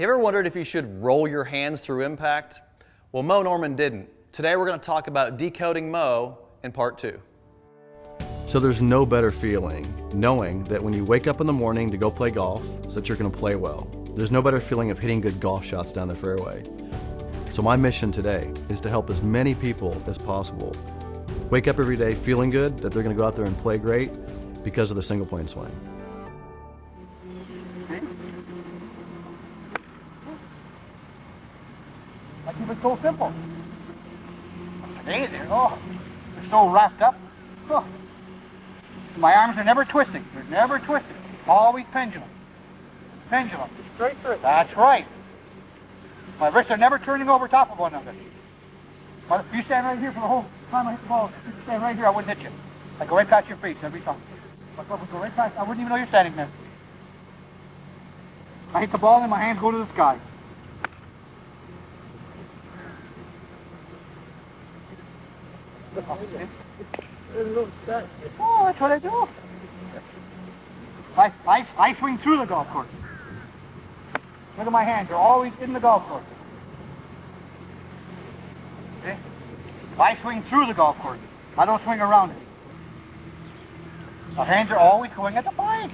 You ever wondered if you should roll your hands through impact? Well, Moe Norman didn't. Today we're going to talk about decoding Moe in part 2. So there's no better feeling knowing that when you wake up in the morning to go play golf, so that you're going to play well. There's no better feeling of hitting good golf shots down the fairway. So my mission today is to help as many people as possible wake up every day feeling good that they're going to go out there and play great because of the single plane swing. I keep it so simple. Today they're so wrapped up. Oh. My arms are never twisting. They're never twisting. Always pendulum. Pendulum. Straight through. That's right. My wrists are never turning over top of one another. But if you stand right here for the whole time I hit the ball, if you stand right here, I wouldn't hit you. I go right past your face every time. I go right past. I wouldn't even know you're standing there. I hit the ball and my hands go to the sky. Oh, that's what I do. I swing through the golf course. Look at my hands, they're always in the golf course. Okay? I swing through the golf course. I don't swing around it. My hands are always going at the flag.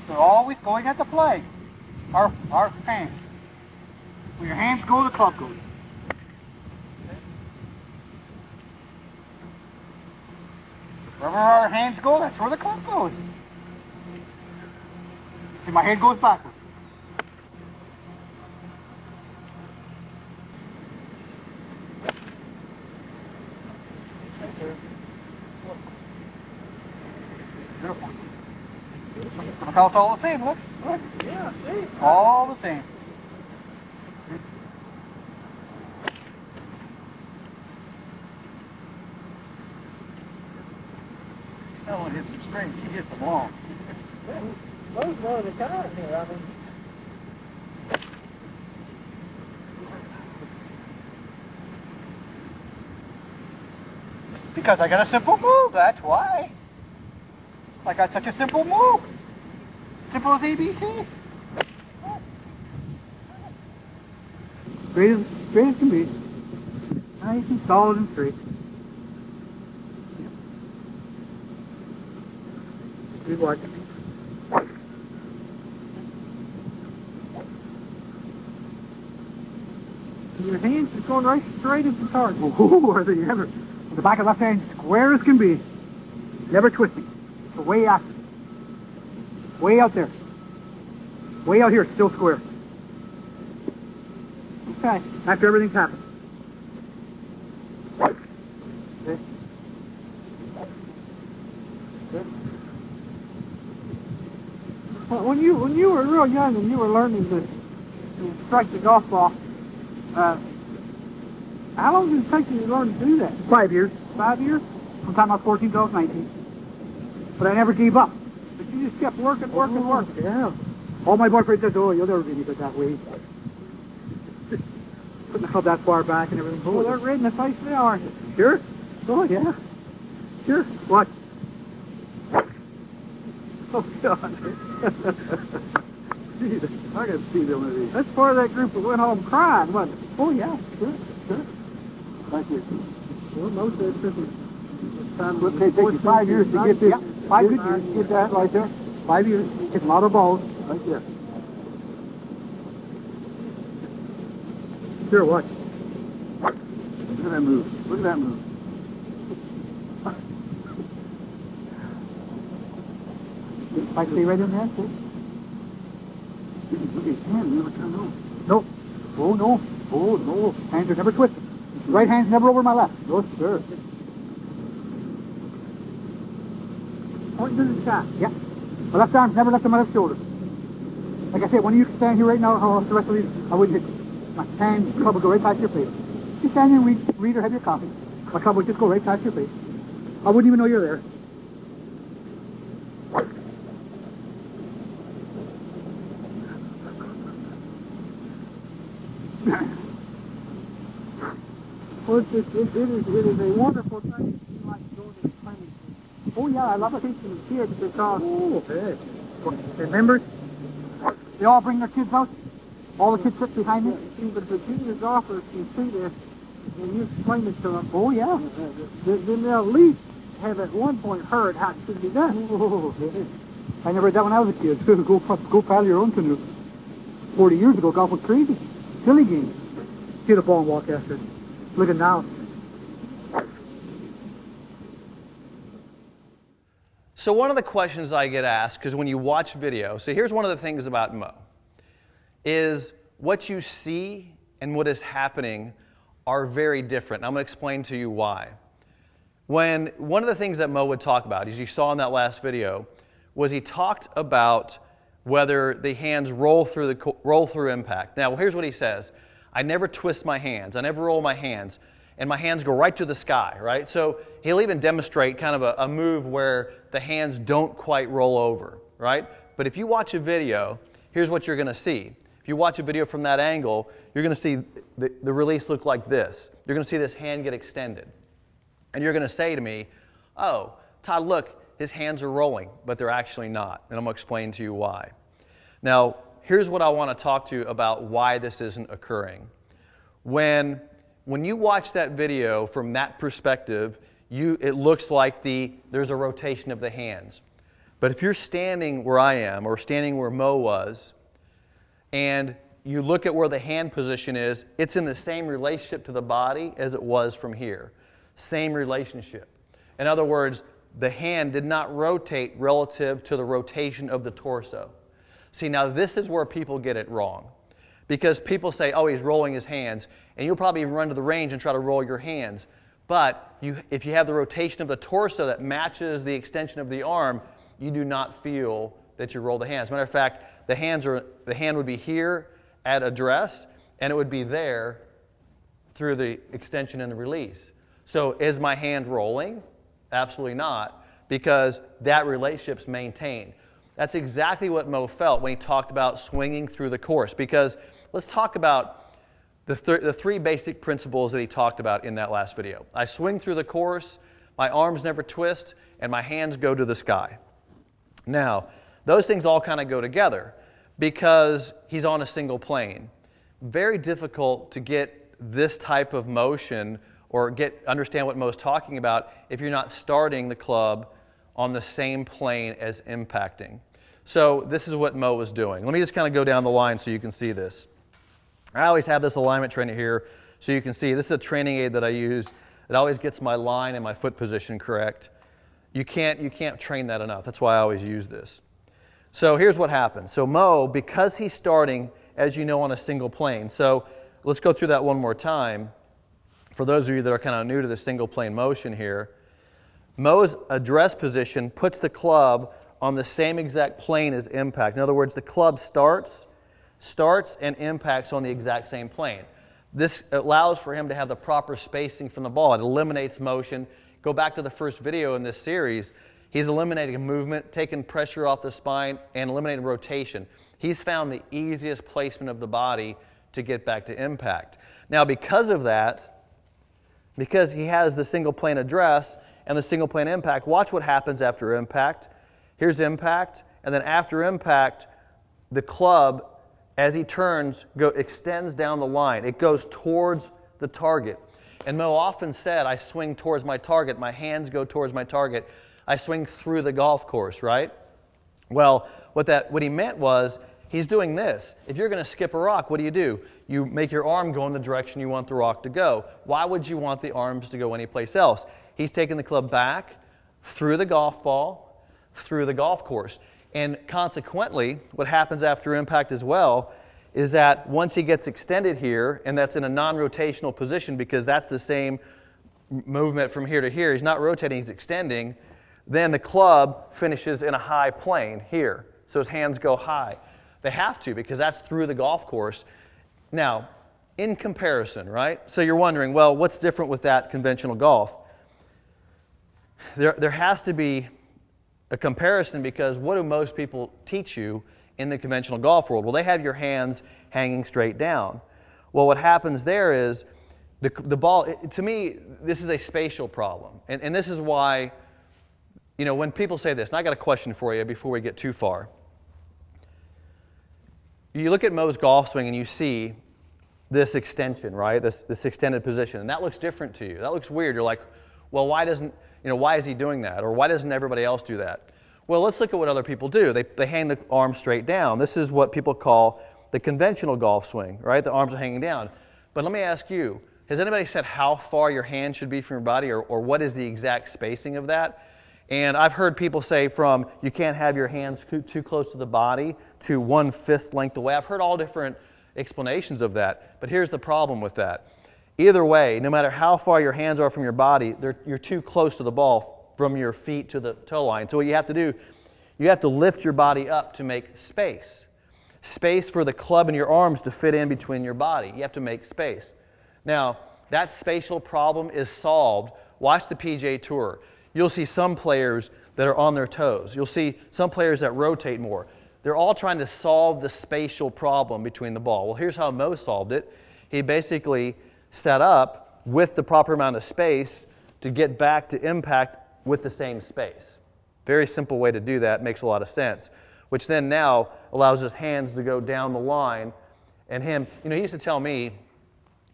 They're always going at the flag. Our hands. Where your hands go, the club goes. Wherever our hands go, that's where the club goes. See, my head goes backwards. Beautiful. Look how it's all the same, look. Look. Yeah, see? All the same. That one hits them straight, he hits them long. Most of the time here, I mean. Because I got a simple move, that's why. I got such a simple move. Simple as ABC. Straight as can be. Nice and solid and straight. Good watch. Your hands just going right straight as the target. Oh, are they ever? The back of the left hand square as can be. Never twisting. So way out. Way out there. Way out here, still square. Okay. After everything's happened. Okay. Well, when you were real young and you were learning to strike the golf ball, how long did it take you to learn to do that? 5 years. 5 years? From the time I was 14 till I was 19. But I never gave up. But you just kept working. Yeah. All my boyfriends said, oh, you'll never be any good that way. Putting the club that far back and everything. Oh, they're red in the face now, aren't you? Sure? Oh, yeah. Sure. What? Oh, God. Jesus, I got to see them of these. That's part of that group that went home crying, wasn't it? Oh, yeah. Sure. Thank you. Well, most of it's time. It takes you 5 years to get this. Yeah, 5 good years to get that right there. 5 years. Hit a lot of balls. Right there. Sure, watch. Look at that move. Look at that move. I stay right in there, see? Look at his hand, never turn over. No. Oh, no. Oh, no. Hands are never twisted. Right hand's never over my left. No, sir. Point to the sky. Yeah. My left arm's never left on my left shoulder. Like I said, when you stand here right now, the rest of these, I wouldn't hit you. My hand, club would go right past your face. You stand here and read or have your coffee. My club would just go right past your face. I wouldn't even know you're there. Well, it is a wonderful thing. Like going to the climbing. Oh yeah, I love it teaching the kids because oh, okay. Remember, they all bring their kids out. All the kids sit behind me? See, but if the junior golfers can see this, and you explain it to them, Oh, yeah. then they'll at least have at one point heard how it should be done. Oh, I never heard that when I was a kid. Go paddle your own canoe. 40 years ago, golf was crazy. Silly game. See the ball and walk after it. Look at now. So one of the questions I get asked, because when you watch video, so here's one of the things about Moe, is what you see and what is happening are very different. And I'm going to explain to you why. One of the things that Moe would talk about, as you saw in that last video, was he talked about whether the hands roll through impact. Now, here's what he says. I never twist my hands. I never roll my hands. And my hands go right to the sky, right? So he'll even demonstrate kind of a move where the hands don't quite roll over, right? But if you watch a video, here's what you're going to see. If you watch a video from that angle, you're going to see the release look like this. You're going to see this hand get extended. And you're going to say to me, oh, Todd, look, his hands are rolling, but they're actually not. And I'm going to explain to you why. Now, here's what I want to talk to you about why this isn't occurring. When you watch that video from that perspective, it looks like there's a rotation of the hands. But if you're standing where I am, or standing where Moe was, and you look at where the hand position is, it's in the same relationship to the body as it was from here. Same relationship. In other words, the hand did not rotate relative to the rotation of the torso. See, now this is where people get it wrong. Because people say, oh, he's rolling his hands, and you'll probably even run to the range and try to roll your hands. But if you have the rotation of the torso that matches the extension of the arm, you do not feel that you roll the hands. Matter of fact, the hand would be here at address, and it would be there through the extension and the release. So is my hand rolling? Absolutely not, because that relationship's maintained. That's exactly what Moe felt when he talked about swinging through the course. Because let's talk about the three basic principles that he talked about in that last video. I swing through the course, my arms never twist, and my hands go to the sky. Now, those things all kind of go together because he's on a single plane. Very difficult to get this type of motion or understand what Moe's talking about if you're not starting the club on the same plane as impacting. So this is what Moe was doing. Let me just kind of go down the line so you can see this. I always have this alignment trainer here so you can see. This is a training aid that I use. It always gets my line and my foot position correct. You can't train that enough. That's why I always use this. So here's what happens. So Moe, because he's starting, as you know, on a single plane. So let's go through that one more time. For those of you that are kind of new to the single plane motion here, Moe's address position puts the club on the same exact plane as impact. In other words, the club starts and impacts on the exact same plane. This allows for him to have the proper spacing from the ball. It eliminates motion. Go back to the first video in this series. He's eliminating movement, taking pressure off the spine, and eliminating rotation. He's found the easiest placement of the body to get back to impact. Now, because of that, because he has the single plane address and the single plane impact, watch what happens after impact. Here's impact, and then after impact, the club, as he turns, extends down the line. It goes towards the target. And Moe often said, I swing towards my target. My hands go towards my target. I swing through the golf course, right? Well, what he meant was, he's doing this. If you're going to skip a rock, what do? You make your arm go in the direction you want the rock to go. Why would you want the arms to go anyplace else? He's taking the club back, through the golf ball, through the golf course. And consequently, what happens after impact as well is that once he gets extended here, and that's in a non-rotational position because that's the same movement from here to here, he's not rotating, he's extending, then the club finishes in a high plane here. So his hands go high. They have to because that's through the golf course. Now, in comparison, right? So you're wondering, well, what's different with that conventional golf? There has to be a comparison because what do most people teach you in the conventional golf world? Well, they have your hands hanging straight down. Well, what happens there is the ball, to me, this is a spatial problem. And this is why, when people say this, and I got a question for you before we get too far. You look at Moe's golf swing and you see this extension, right? This extended position, and that looks different to you. That looks weird. You're like, well, why is he doing that? Or why doesn't everybody else do that? Well, let's look at what other people do. They hang the arms straight down. This is what people call the conventional golf swing, right? The arms are hanging down. But let me ask you, has anybody said how far your hand should be from your body, or what is the exact spacing of that? And I've heard people say from you can't have your hands too close to the body to 1 fist length away. I've heard all different explanations of that, but here's the problem with that. Either way, no matter how far your hands are from your body, you're too close to the ball from your feet to the toe line. So what you have to do, you have to lift your body up to make space. Space for the club in your arms to fit in between your body. You have to make space. Now, that spatial problem is solved. Watch the PGA Tour. You'll see some players that are on their toes. You'll see some players that rotate more. They're all trying to solve the spatial problem between the ball. Well, here's how Moe solved it. He basically set up with the proper amount of space to get back to impact with the same space. Very simple way to do that, makes a lot of sense, which then now allows his hands to go down the line. And him, he used to tell me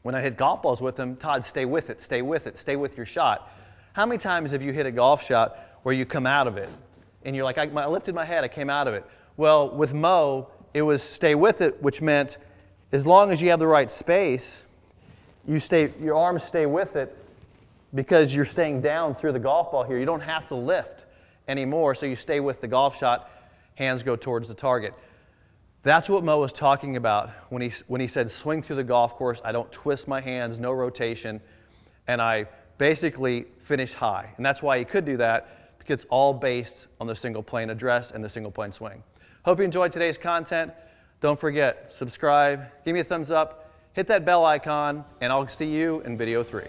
when I hit golf balls with him, Todd, stay with it, stay with it, stay with your shot. How many times have you hit a golf shot where you come out of it and you're like, I lifted my head, I came out of it? Well, with Moe, it was stay with it, which meant as long as you have the right space, your arms stay with it because you're staying down through the golf ball here. You don't have to lift anymore, so you stay with the golf shot, hands go towards the target. That's what Moe was talking about when he said swing through the golf course, I don't twist my hands, no rotation, and I basically finish high. And that's why he could do that, because it's all based on the single plane address and the single plane swing. Hope you enjoyed today's content. Don't forget, subscribe, give me a thumbs up, hit that bell icon, and I'll see you in video 3.